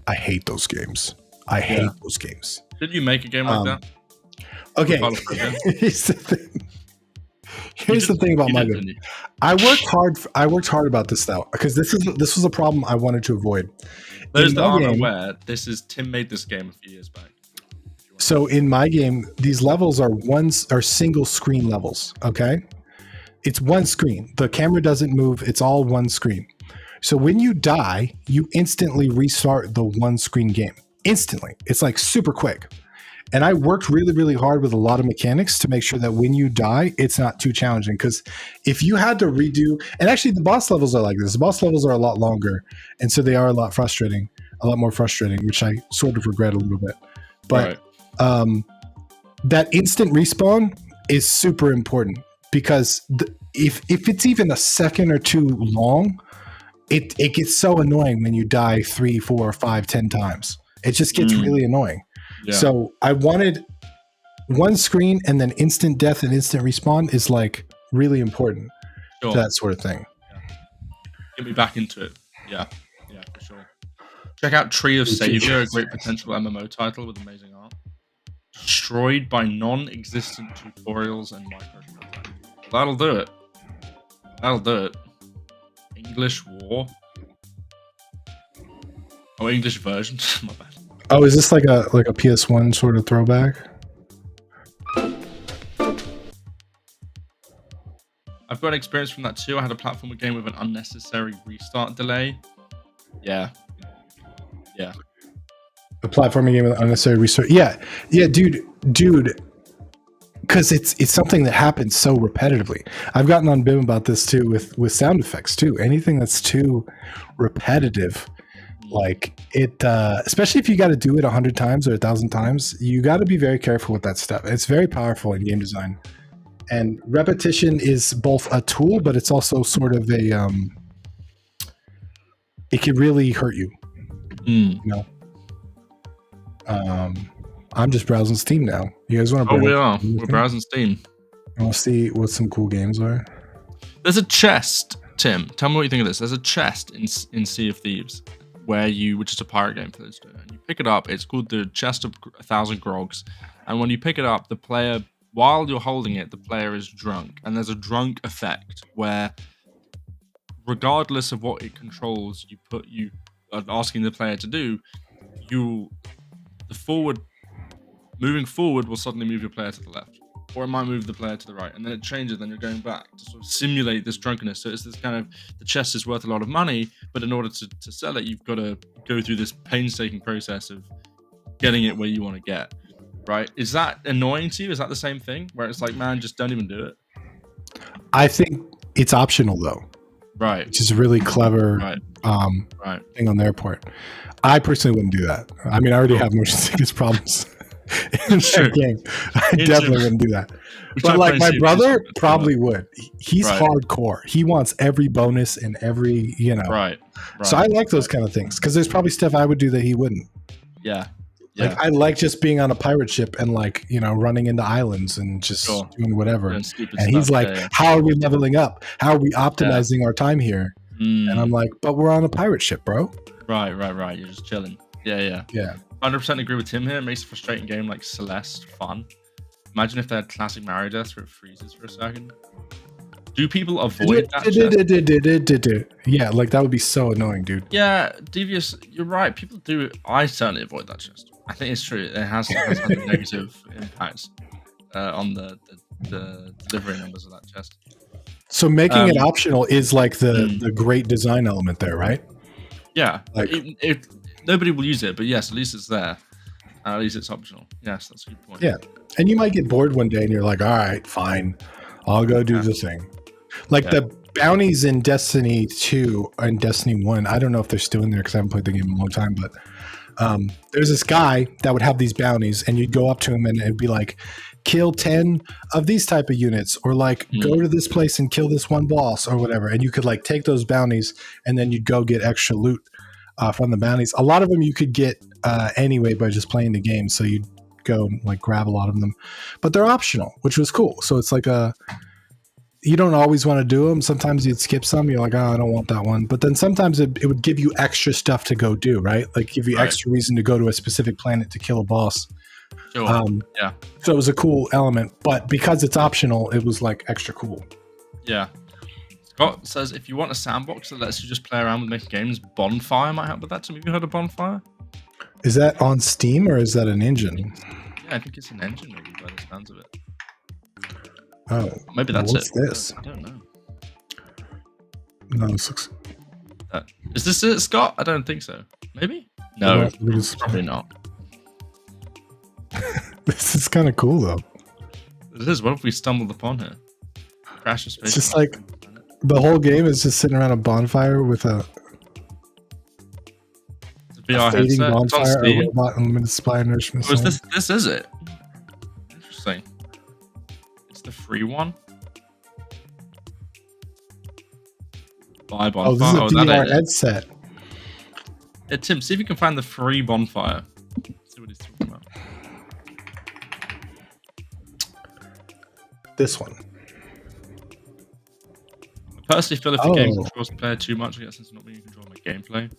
I hate those games. I hate those games. Did you make a game like that? Okay. Here's the thing about my game. I worked hard about this though, because this was a problem I wanted to avoid. Those that aren't aware, Tim made this game a few years back. So in my game, these levels are single screen levels. Okay, it's one screen. The camera doesn't move. It's all one screen. So when you die, you instantly restart the one screen game. Instantly, it's like super quick. And I worked really, really hard with a lot of mechanics to make sure that when you die, it's not too challenging. Because if you had to redo, and actually the boss levels are like this. The boss levels are a lot longer. And so they are a lot more frustrating, which I sort of regret a little bit. But that instant respawn is super important, because if it's even a second or two long, it gets so annoying when you die 3, 4, 5, 10 times. It just gets really annoying. Yeah. So I wanted one screen, and then instant death and instant respawn is like really important to that sort of thing. Yeah. Get me back into it. Yeah, for sure. Check out Tree of Savior, a great potential MMO title with amazing art. Destroyed by non-existent tutorials and microtransactions. That'll do it. English War. Oh, English version. My bad. Oh, is this like a PS1 sort of throwback? I've got experience from that too. I had a platformer game with an unnecessary restart delay. Yeah. The platforming game with unnecessary restart. Yeah, dude. Because it's something that happens so repetitively. I've gotten on Bim about this too with sound effects too. Anything that's too repetitive, like it, especially if you got to do it 100 times or 1,000 times, you got to be very careful with that stuff. It's very powerful in game design, and repetition is both a tool, but it's also sort of a it can really hurt you. You know. I'm just browsing Steam now. You guys want to? Oh, we are. We're browsing Steam. I want to see what some cool games are. There's a chest, Tim. Tell me what you think of this. There's a chest in Sea of Thieves, which is a pirate game for those two. And you pick it up. It's called the Chest of 1,000 Grogs. And when you pick it up, the player, while you're holding it, the player is drunk. And there's a drunk effect where, regardless of what it controls, you are asking the player to do, moving forward will suddenly move your player to the left, or it might move the player to the right, and then it changes. Then you're going back to sort of simulate this drunkenness. So it's this kind of, the chest is worth a lot of money, but in order to sell it, you've got to go through this painstaking process of getting it where you want to get. Right? Is that annoying to you? Is that the same thing where it's like, man, just don't even do it? I think it's optional though. Right. Which is a really clever thing on their part. I personally wouldn't do that. I mean, I already have motion sickness problems in that game. I definitely wouldn't do that. But like my brother probably would. He's hardcore. He wants every bonus and every, Right. So I like those kind of things because there's probably stuff I would do that he wouldn't. Yeah. Like I like just being on a pirate ship and like, running into islands and just doing whatever. And he's like, how are we leveling up? How are we optimizing our time here? And I'm like, but we're on a pirate ship, bro. Right. You're just chilling. Yeah. 100% agree with Tim here. It makes a frustrating game like Celeste fun. Imagine if they had classic Mario deaths where it freezes for a second. Do people avoid that? Yeah, like that would be so annoying, dude. Yeah, Devious, you're right. People do. I certainly avoid that chest. I think it's true. It has had a negative impact on the delivery numbers of that chest. So making it optional is like the great design element there, right? Yeah, like nobody will use it, but yes, at least it's there. At least it's optional. Yes, that's a good point. Yeah, and you might get bored one day, and you're like, "All right, fine, I'll go do the thing." Like the bounties in Destiny 2 and Destiny 1. I don't know if they're still in there because I haven't played the game in a long time, but there's this guy that would have these bounties, and you'd go up to him and it'd be like, kill 10 of these type of units, or like go to this place and kill this one boss or whatever. And you could like take those bounties and then you'd go get extra loot from the bounties. A lot of them you could get anyway by just playing the game. So you'd go and like grab a lot of them, but they're optional, which was cool. So it's like you don't always want to do them. Sometimes you'd skip some. You're like, oh, I don't want that one. But then sometimes it would give you extra stuff to go do, right? Like give you extra reason to go to a specific planet to kill a boss. Sure. So it was a cool element, but because it's optional, it was like extra cool. Yeah. Scott says if you want a sandbox that lets you just play around with making games, Bonfire might help with that. Have you heard of Bonfire? Is that on Steam or is that an engine? Yeah, I think it's an engine maybe by the sounds of it. Oh, maybe that's what's this? I don't know. No, this looks. Is this it, Scott? I don't think so. Maybe? No, probably not. This is kind of cool though. It is. What if we stumbled upon it? Crash of space. It's just like the whole game is just sitting around a bonfire with a VR fading headset. bonfire, a robot, unlimited supply nourishment. Oh, this is it? Interesting. It's the free one. Buy bonfire. Oh, this is a VR headset. Yeah, Tim, see if you can find the free bonfire. See what he's talking about. This one. I personally feel if the game controls the player too much, I guess it's not being controlled by gameplay.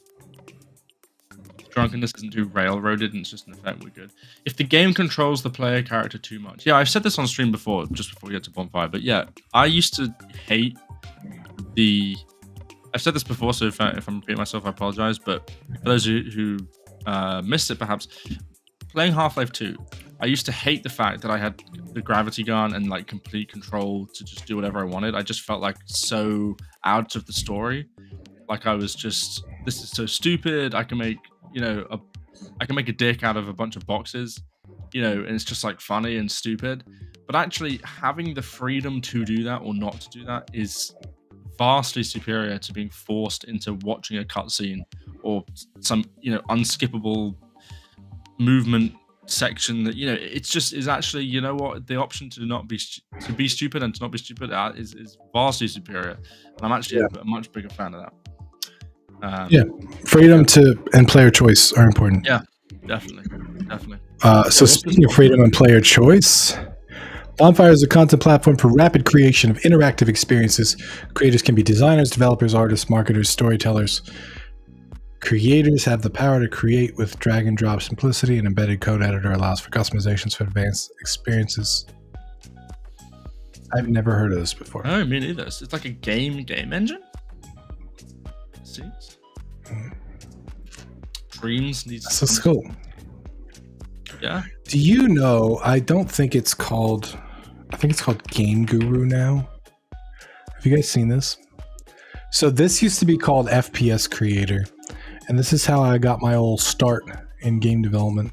Drunkenness isn't too railroaded and it's just an effect we're good. If the game controls the player character too much. Yeah, I've said this on stream before, just before we get to Bonfire, but yeah, I used to hate I've said this before, so if I'm repeating myself, I apologize, but for those who missed it perhaps, playing Half-Life 2, I used to hate the fact that I had the gravity gun and like complete control to just do whatever I wanted. I just felt like so out of the story. Like I was just, this is so stupid. I can make, I can make a dick out of a bunch of boxes, and it's just like funny and stupid. But actually having the freedom to do that or not to do that is vastly superior to being forced into watching a cutscene or some, unskippable movement section that, it's just is actually, the option to not be, to be stupid and to not be stupid is vastly superior. And I'm actually a much bigger fan of that. Freedom and player choice are important. Yeah, definitely. So speaking of freedom and player choice, Bonfire is a content platform for rapid creation of interactive experiences. Creators can be designers, developers, artists, marketers, storytellers. Creators have the power to create with drag and drop simplicity. An embedded code editor allows for customizations for advanced experiences. I've never heard of this before. No, me neither. It's like a game engine. See? Dreams needs. This is cool. Yeah. Do you know? I think it's called Game Guru now. Have you guys seen this? So this used to be called FPS Creator, and this is how I got my old start in game development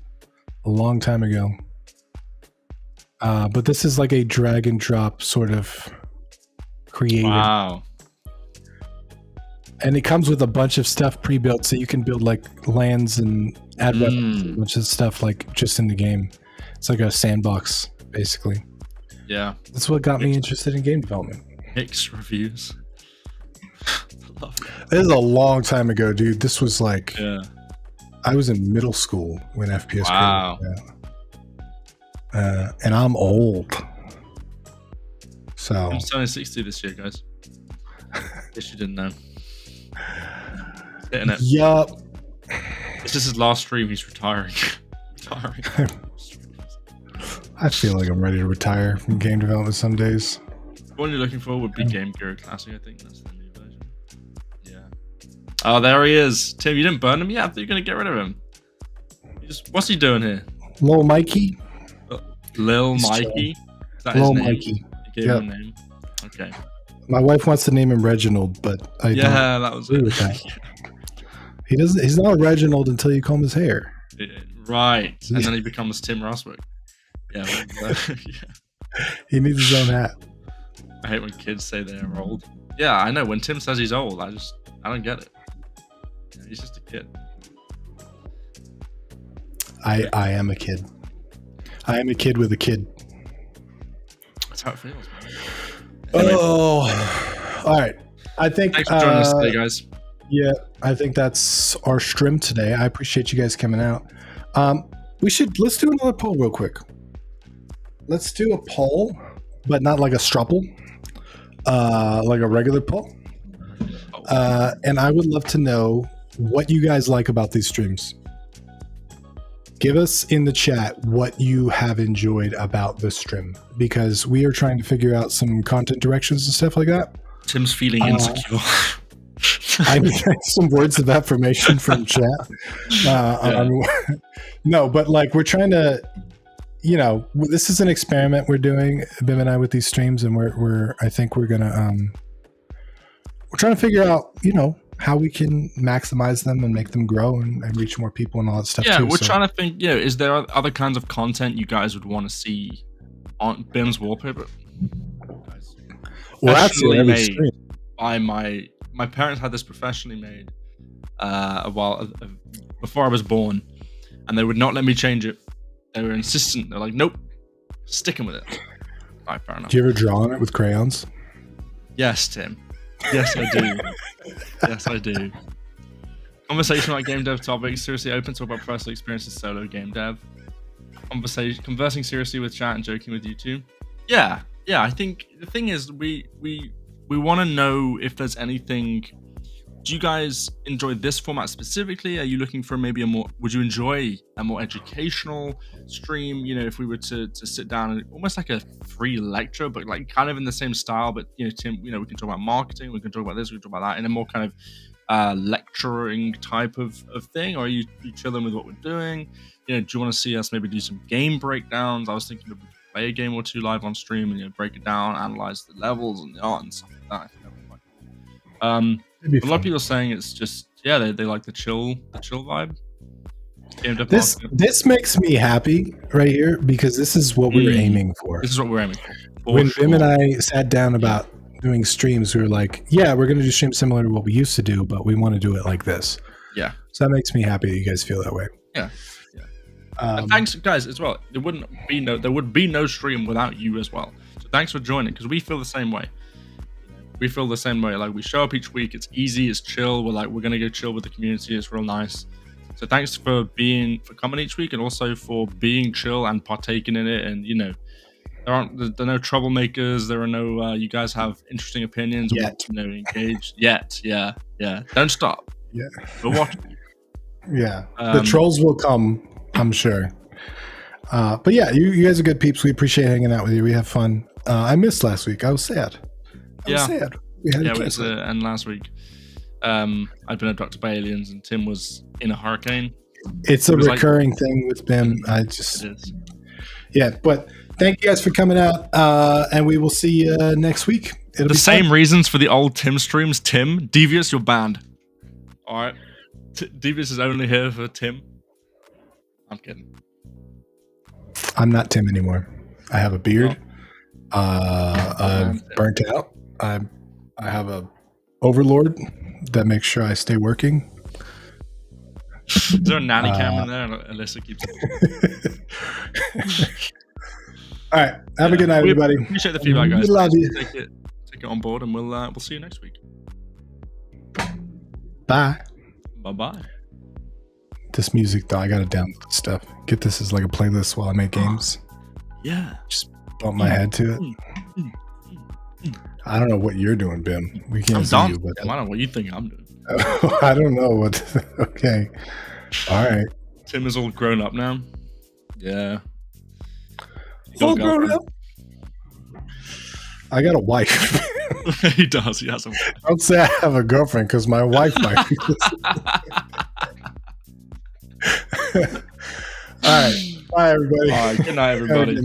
a long time ago. But this is like a drag and drop sort of creator. Wow. And it comes with a bunch of stuff pre-built, so you can build like lands and add weapons and a bunch of stuff like just in the game. It's like a sandbox, basically. Yeah. That's what got me interested in game development. Mixed reviews. This is a long time ago, dude. This was like, I was in middle school when FPS came out. And I'm old. So I'm turning 60 this year, guys. Guess you didn't know. Hitting it. Yup. This is his last stream. He's retiring. I feel like I'm ready to retire from game development some days. The one you're looking for would be Game Gear Classic, I think. That's the new version. Yeah. Oh, there he is. Tim, you didn't burn him yet? I thought you were going to get rid of him. What's he doing here? Lil Mikey? Lil Mikey? Is that Lil his name? Mikey. You gave him a name? Okay. My wife wants to name him Reginald, but I don't that was agree with that. He's not Reginald until you comb his hair. Right. And then he becomes Tim Roswick. Yeah. He needs his own hat. I hate when kids say they're old. Yeah, I know. When Tim says he's old, I don't get it. Yeah, he's just a kid. I am a kid. I am a kid with a kid. That's how it feels, man. Anyway. Oh, all right. I think. Thanks for joining us today, guys. Yeah, I think that's our stream today. I appreciate you guys coming out. Let's do another poll real quick. Let's do a poll, but not like a strupple, like a regular poll. And I would love to know what you guys like about these streams. Give us in the chat what you have enjoyed about this stream, because we are trying to figure out some content directions and stuff like that. Tim's feeling insecure. I need some words of affirmation from chat. No, but like we're trying to, this is an experiment we're doing, Bim and I, with these streams, and I think we're gonna we're trying to figure out, how we can maximize them and make them grow and reach more people and all that stuff. Yeah, we're trying to think. Is there other kinds of content you guys would want to see on Bim's wallpaper? Well, absolutely made by my parents had this professionally made a while before I was born, and they would not let me change it. They were insistent. They're like, nope, sticking with it. All right, fair enough. Do you ever draw on it with crayons? Yes, Tim. Yes, I do. Yes, I do. Conversation about game dev topics. Seriously open to about personal experiences solo game dev. Conversing seriously with chat and joking with you two. Yeah. I think the thing is we want to know if there's anything. Do you guys enjoy this format specifically? Are you looking for maybe would you enjoy a more educational stream? If we were to sit down and almost like a free lecture, but like kind of in the same style, but Tim, we can talk about marketing, we can talk about this, we can talk about that in a more kind of lecturing type of thing, or are you chilling with what we're doing? You know, do you want to see us maybe do some game breakdowns? I was thinking maybe play a game or two live on stream and break it down, analyze the levels and the art and stuff like that. I think that would be quite cool. A lot of people are saying it's just they like the chill vibe. This makes me happy right here because this is what we were aiming for. This is what we're aiming for. When Bim and I sat down about doing streams, we were like, yeah, we're going to do streams similar to what we used to do, but we want to do it like this. Yeah. So that makes me happy that you guys feel that way. Yeah. And thanks, guys, as well. There would be no stream without you as well. So thanks for joining, because we feel the same way. We feel the same way. Like, we show up each week. It's easy. It's chill. We're going to go chill with the community. It's real nice. So thanks for coming each week, and also for being chill and partaking in it. And there are no troublemakers. There are no you guys have interesting opinions. Yet. Engaged. Yet. Yeah. Don't stop. Yeah. We're watching. Yeah. The trolls will come, I'm sure. But yeah, you guys are good peeps. We appreciate hanging out with you. We have fun. I missed last week. I was sad. We had to cancel it. And last week. I'd been abducted by aliens, and Tim was in a hurricane. It's a recurring thing with Bim. But thank you guys for coming out, and we will see you next week. It'll be same fun. reasons for the old Tim streams. Tim, Devious, you're banned. All right, Devious is only here for Tim. I'm kidding. I'm not Tim anymore. I have a beard. I'm burnt out. I have a overlord that makes sure I stay working. Is there a nanny cam in there? Alyssa keeps All right. Have a good night, everybody. Appreciate the feedback, guys. We love you. Take it on board, and we'll see you next week. Bye. Bye. This music, though, I gotta download stuff. Get this as like a playlist while I make games. Yeah. Just bump my head to it. I don't know what you're doing, Bim. We can't see you, but I don't know what you think I'm doing. I don't know what. Okay. All right. Tim is all grown up now. Yeah. All grown up. I got a wife. He does. He has a wife. Don't say I have a girlfriend, because my wife might be listening. All right. Bye, everybody. All right. Good night, everybody.